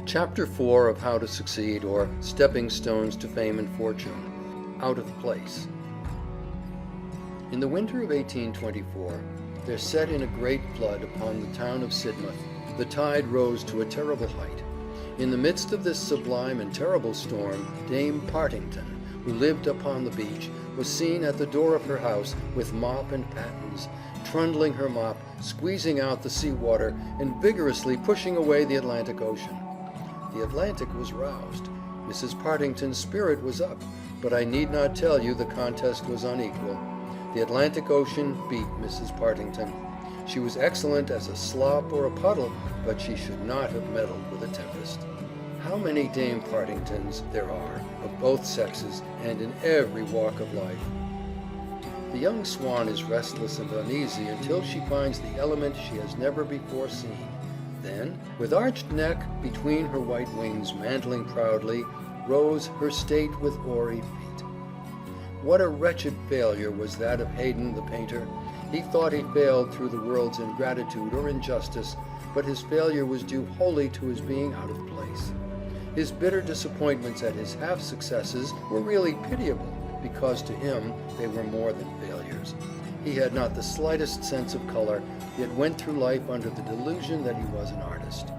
Chapter 4 of How to Succeed, or Stepping Stones to Fame and Fortune. Out of Place. In the winter of 1824, there set in a great flood upon the town of Sidmouth. The tide rose to a terrible height. In the midst of this sublime and terrible storm, Dame Partington, who lived upon the beach, was seen at the door of her house with mop and pattens, trundling her mop, squeezing out the sea water, and vigorously pushing away the Atlantic Ocean. The Atlantic was roused. Mrs. Partington's spirit was up, but I need not tell you the contest was unequal. The Atlantic Ocean beat Mrs. Partington. She was excellent as a slop or a puddle, but she should not have meddled with a tempest. How many Dame Partingtons there are, of both sexes and in every walk of life! The young swan is restless and uneasy until she finds the element she has never before seen. Then, with arched neck between her white wings mantling proudly, rose her state with hoary feet. What a wretched failure was that of Haydon the painter! He thought he failed through the world's ingratitude or injustice, but his failure was due wholly to his being out of place. His bitter disappointments at his half-successes were really pitiable, because to him they were more than failures. He had not the slightest sense of color, yet went through life under the delusion that he was an artist.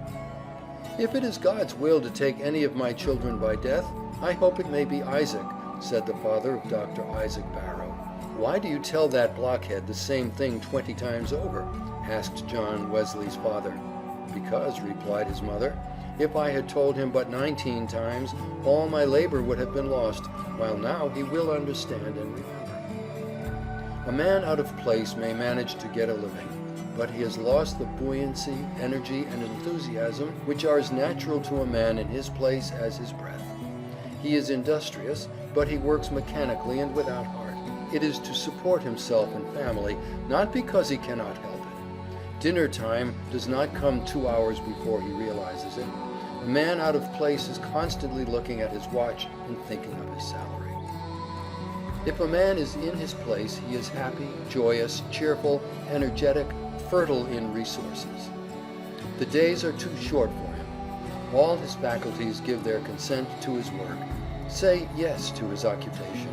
"If it is God's will to take any of my children by death, I hope it may be Isaac," said the father of Dr. Isaac Barrow. "Why do you tell that blockhead the same thing 20 times over?" asked John Wesley's father. "Because," replied his mother, "if I had told him but 19 times, all my labor would have been lost, while now he will understand and remember." A man out of place may manage to get a living, but he has lost the buoyancy, energy, and enthusiasm which are as natural to a man in his place as his breath. He is industrious, but he works mechanically and without heart. It is to support himself and family, not because he cannot help it. Dinner time does not come 2 hours before he realizes it. A man out of place is constantly looking at his watch and thinking of his salary. If a man is in his place, he is happy, joyous, cheerful, energetic, fertile in resources. The days are too short for him. All his faculties give their consent to his work, say yes to his occupation.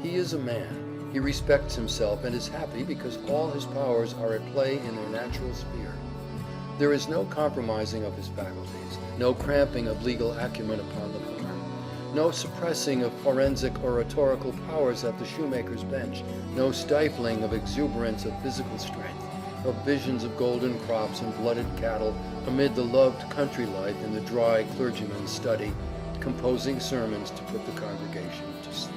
He is a man. He respects himself and is happy because all his powers are at play in their natural sphere. There is no compromising of his faculties, no cramping of legal acumen upon the farm, no suppressing of forensic or rhetorical powers at the shoemaker's bench, no stifling of exuberance of physical strength, of visions of golden crops and blooded cattle amid the loved country life in the dry clergyman's study, composing sermons to put the congregation to sleep.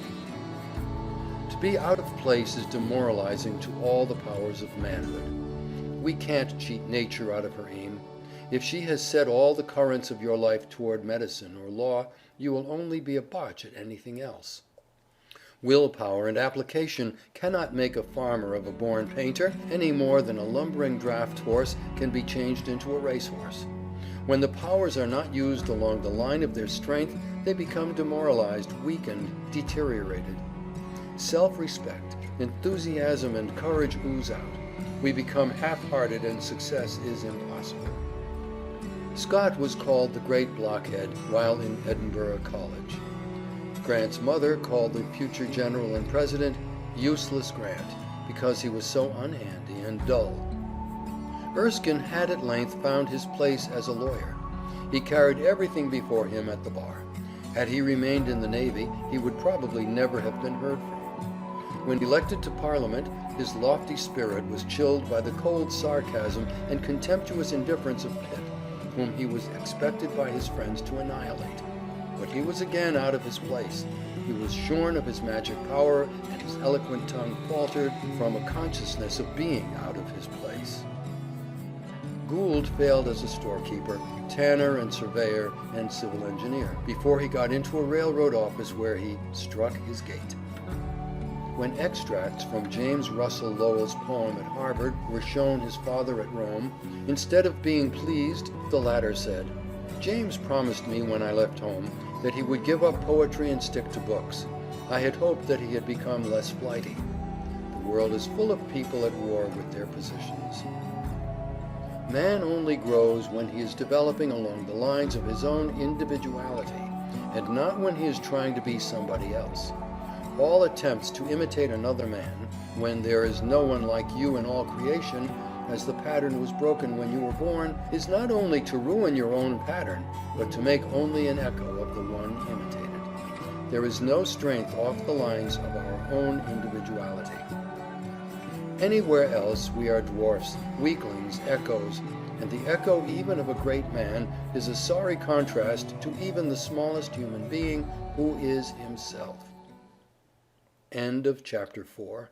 To be out of place is demoralizing to all the powers of manhood. We can't cheat nature out of her aim. If she has set all the currents of your life toward medicine or law, you will only be a botch at anything else. Willpower and application cannot make a farmer of a born painter, any more than a lumbering draft horse can be changed into a racehorse. When the powers are not used along the line of their strength, they become demoralized, weakened, deteriorated. Self-respect, enthusiasm, and courage ooze out. We become half-hearted and success is impossible. Scot was called the Great Blockhead while in Edinburgh College. Grant's mother called the future general and president Useless Grant because he was so unhandy and dull. Erskine had at length found his place as a lawyer. He carried everything before him at the bar. Had he remained in the Navy, he would probably never have been heard from. When elected to Parliament, his lofty spirit was chilled by the cold sarcasm and contemptuous indifference of Pitt, whom he was expected by his friends to annihilate. But he was again out of his place. He was shorn of his magic power, and his eloquent tongue faltered from a consciousness of being out of his place. Gould failed as a storekeeper, tanner and surveyor and civil engineer, before he got into a railroad office where he struck his gait. When extracts from James Russell Lowell's poem at Harvard were shown his father at Rome, instead of being pleased, the latter said, "James promised me when I left home that he would give up poetry and stick to books. I had hoped that he had become less flighty." The world is full of people at war with their positions. Man only grows when he is developing along the lines of his own individuality, and not when he is trying to be somebody else. All attempts to imitate another man, when there is no one like you in all creation, as the pattern was broken when you were born, is not only to ruin your own pattern, but to make only an echo of the one imitated. There is no strength off the lines of our own individuality. Anywhere else we are dwarfs, weaklings, echoes, and the echo even of a great man is a sorry contrast to even the smallest human being, who is himself. End of chapter 4.